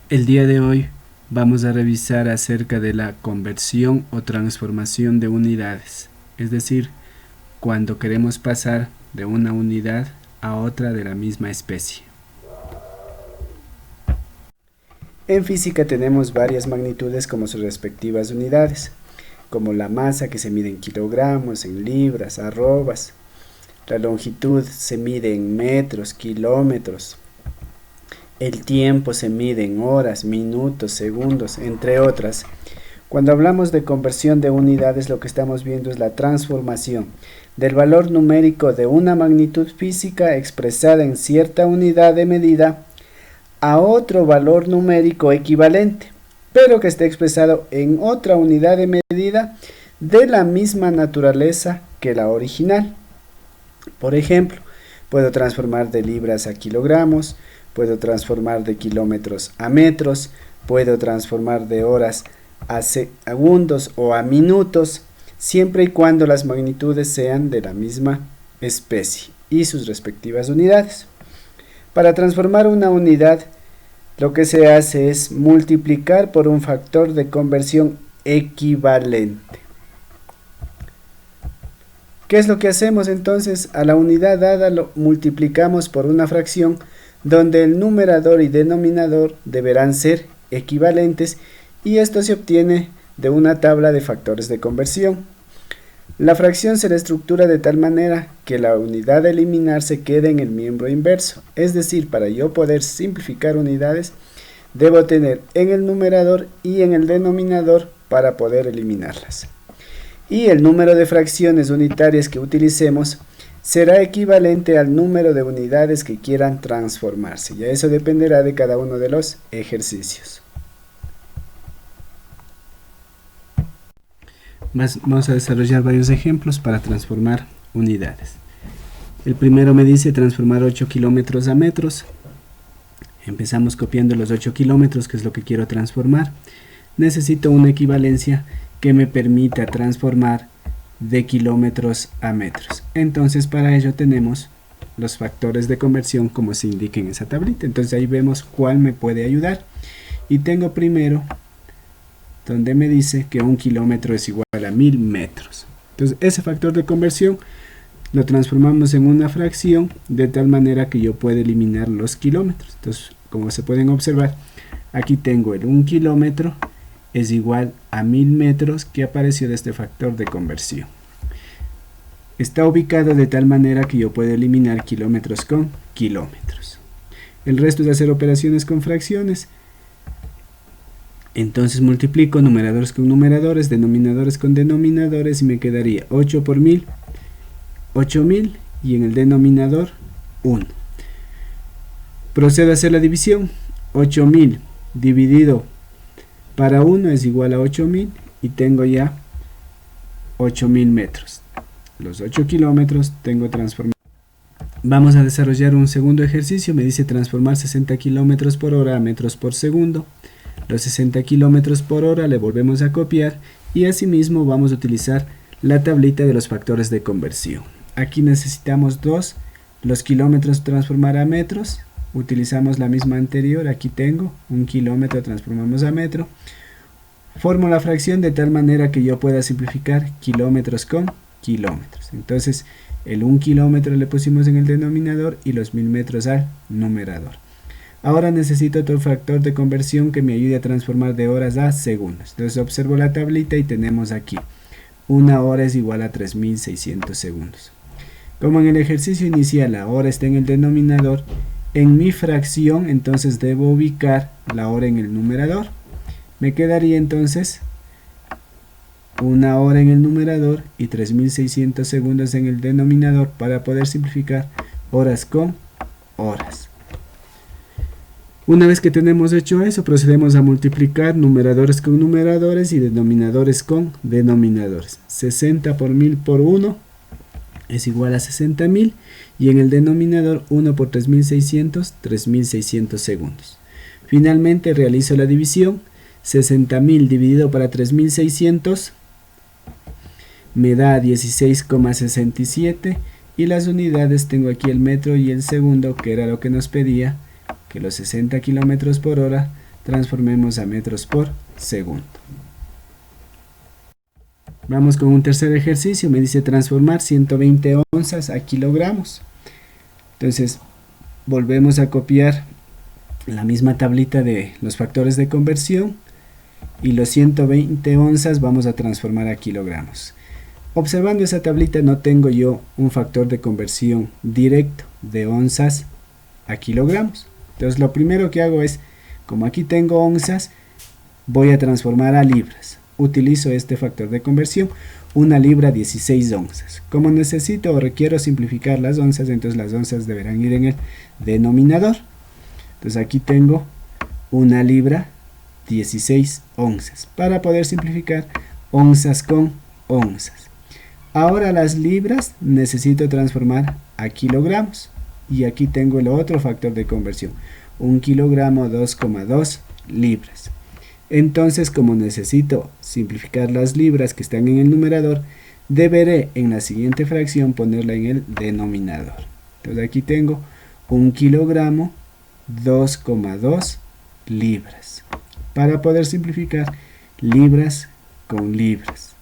El día de hoy vamos a revisar acerca de la conversión o transformación de unidades, es decir, cuando queremos pasar de una unidad a otra de la misma especie. En física tenemos varias magnitudes como sus respectivas unidades, como la masa que se mide en kilogramos, en libras, arrobas. La longitud se mide en metros, kilómetros. El tiempo se mide en horas, minutos, segundos, entre otras. Cuando hablamos de conversión de unidades, lo que estamos viendo es la transformación del valor numérico de una magnitud física expresada en cierta unidad de medida a otro valor numérico equivalente, pero que esté expresado en otra unidad de medida de la misma naturaleza que la original. Por ejemplo, puedo transformar de libras a kilogramos, puedo transformar de kilómetros a metros, puedo transformar de horas a segundos o a minutos, siempre y cuando las magnitudes sean de la misma especie y sus respectivas unidades. Para transformar una unidad, lo que se hace es multiplicar por un factor de conversión equivalente. ¿Qué es lo que hacemos entonces? A la unidad dada lo multiplicamos por una fracción donde el numerador y denominador deberán ser equivalentes, y esto se obtiene de una tabla de factores de conversión. La fracción se la estructura de tal manera que la unidad a eliminar se quede en el miembro inverso, es decir, para yo poder simplificar unidades, debo tener en el numerador y en el denominador para poder eliminarlas. Y el número de fracciones unitarias que utilicemos será equivalente al número de unidades que quieran transformarse. Ya eso dependerá de cada uno de los ejercicios. Vamos a desarrollar varios ejemplos para transformar unidades. El primero me dice transformar 8 kilómetros a metros. Empezamos copiando los 8 kilómetros, que es lo que quiero transformar. Necesito una equivalencia que me permita transformar de kilómetros a metros. Entonces para ello tenemos los factores de conversión como se indica en esa tablita. Entonces ahí vemos cuál me puede ayudar. Y tengo primero donde me dice que 1 kilómetro es igual a 1000 metros. Entonces ese factor de conversión lo transformamos en una fracción de tal manera que yo pueda eliminar los kilómetros. Entonces, como se pueden observar, aquí tengo el 1 kilómetro es igual a 1000 metros que apareció de este factor de conversión. Está ubicado de tal manera que yo puedo eliminar kilómetros con kilómetros. El resto es hacer operaciones con fracciones. Entonces multiplico numeradores con numeradores, denominadores con denominadores, y me quedaría 8 por 1000, 8000, y en el denominador 1. Procedo a hacer la división. 8000 dividido para 1 es igual a 8000, y tengo ya 8000 metros. Los 8 kilómetros tengo transformado. Vamos a desarrollar un segundo ejercicio. Me dice transformar 60 kilómetros por hora a metros por segundo. Los 60 kilómetros por hora le volvemos a copiar, y asimismo vamos a utilizar la tablita de los factores de conversión. Aquí necesitamos 2, los kilómetros transformar a metros. Utilizamos la misma anterior. Aquí tengo 1 kilómetro, transformamos a metro. Formo la fracción de tal manera que yo pueda simplificar kilómetros con kilómetros. Entonces el 1 kilómetro le pusimos en el denominador y los 1000 metros al numerador. Ahora necesito otro factor de conversión que me ayude a transformar de horas a segundos. Entonces observo la tablita y tenemos aquí 1 hora es igual a 3600 segundos. Como en el ejercicio inicial la hora está en el denominador, en mi fracción entonces debo ubicar la hora en el numerador. Me quedaría entonces 1 hora en el numerador y 3600 segundos en el denominador para poder simplificar horas con horas. Una vez que tenemos hecho eso, procedemos a multiplicar numeradores con numeradores y denominadores con denominadores. 60 por 1000 por 1 es igual a 60.000, y en el denominador 1 por 3600, 3600 segundos. Finalmente realizo la división. 60.000 dividido para 3600 me da 16,67, y las unidades tengo aquí el metro y el segundo, que era lo que nos pedía, que los 60 kilómetros por hora transformemos a metros por segundo. Vamos con un tercer ejercicio, me dice transformar 120 onzas a kilogramos. Entonces volvemos a copiar la misma tablita de los factores de conversión y los 120 onzas vamos a transformar a kilogramos. Observando esa tablita no tengo yo un factor de conversión directo de onzas a kilogramos. Entonces lo primero que hago es, como aquí tengo onzas, voy a transformar a libras. Utilizo este factor de conversión, una libra 16 onzas. Como necesito o requiero simplificar las onzas, entonces las onzas deberán ir en el denominador. Entonces aquí tengo una libra 16 onzas. Para poder simplificar onzas con onzas. Ahora las libras necesito transformar a kilogramos. Y aquí tengo el otro factor de conversión. Un kilogramo 2,2 libras. Entonces, como necesito simplificar las libras que están en el numerador, deberé en la siguiente fracción ponerla en el denominador. Entonces aquí tengo un kilogramo 2,2 libras. Para poder simplificar libras con libras.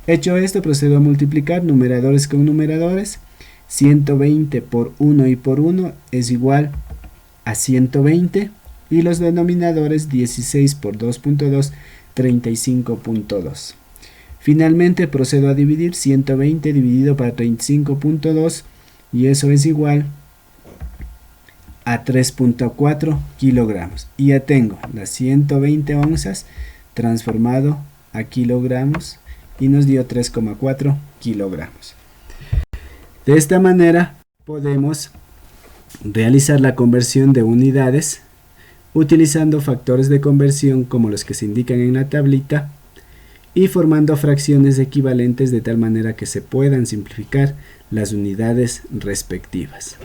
Hecho esto, procedo a multiplicar numeradores con numeradores. 120 por 1 y por 1 es igual a 120. Y los denominadores 16 por 2.2, 35.2. Finalmente procedo a dividir 120 dividido para 35.2 y eso es igual a 3.4 kilogramos. Y ya tengo las 120 onzas transformado a kilogramos y nos dio 3,4 kilogramos. De esta manera podemos realizar la conversión de unidades utilizando factores de conversión como los que se indican en la tablita y formando fracciones equivalentes de tal manera que se puedan simplificar las unidades respectivas.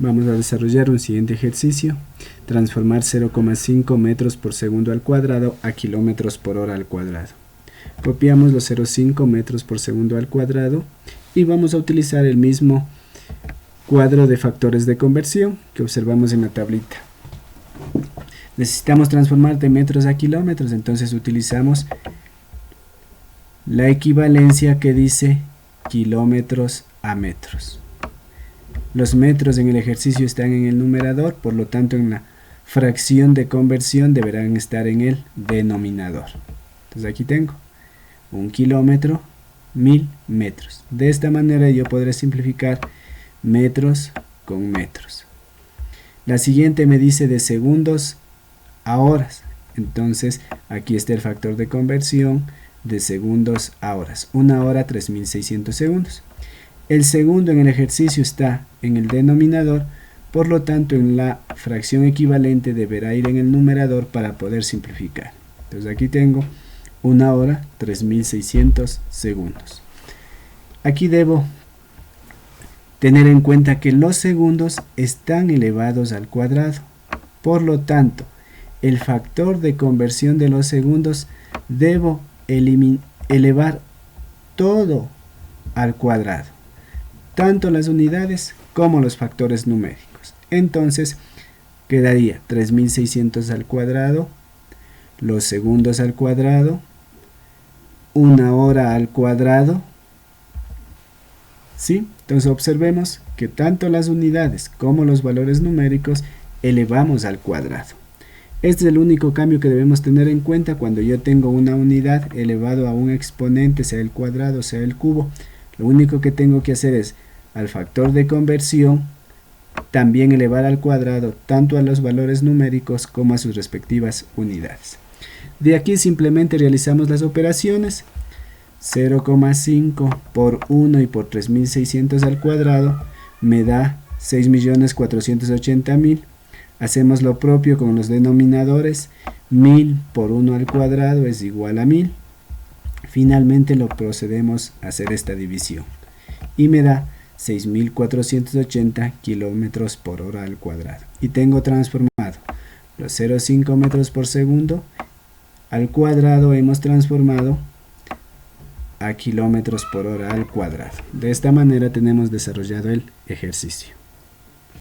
Vamos a desarrollar un siguiente ejercicio, transformar 0,5 metros por segundo al cuadrado a kilómetros por hora al cuadrado. Copiamos los 0,5 metros por segundo al cuadrado y vamos a utilizar el mismo cuadro de factores de conversión que observamos en la tablita. Necesitamos transformar de metros a kilómetros, entonces utilizamos la equivalencia que dice kilómetros a metros. Los metros en el ejercicio están en el numerador, por lo tanto en la fracción de conversión deberán estar en el denominador. Entonces aquí tengo un kilómetro, 1000 metros. De esta manera yo podré simplificar metros con metros. La siguiente me dice de segundos a horas. Entonces aquí está el factor de conversión de segundos a horas. Una hora 3600 segundos. El segundo en el ejercicio está en el denominador, por lo tanto en la fracción equivalente deberá ir en el numerador para poder simplificar. Entonces aquí tengo una hora 3600 segundos. Aquí debo tener en cuenta que los segundos están elevados al cuadrado. Por lo tanto, el factor de conversión de los segundos debo elevar todo al cuadrado, tanto las unidades como los factores numéricos. Entonces, quedaría 3600 al cuadrado, los segundos al cuadrado, una hora al cuadrado. ¿Sí? Entonces observemos que tanto las unidades como los valores numéricos elevamos al cuadrado. Este es el único cambio que debemos tener en cuenta cuando yo tengo una unidad elevado a un exponente, sea el cuadrado, sea el cubo. Lo único que tengo que hacer es al factor de conversión también elevar al cuadrado tanto a los valores numéricos como a sus respectivas unidades. De aquí simplemente realizamos las operaciones. 0,5 por 1 y por 3600 al cuadrado me da 6.480.000. Hacemos lo propio con los denominadores. 1000 por 1 al cuadrado es igual a 1000. Finalmente lo procedemos a hacer esta división y me da 6.480 kilómetros por hora al cuadrado. Y tengo transformado los 0,5 metros por segundo al cuadrado, hemos transformado a kilómetros por hora al cuadrado. De esta manera tenemos desarrollado el ejercicio.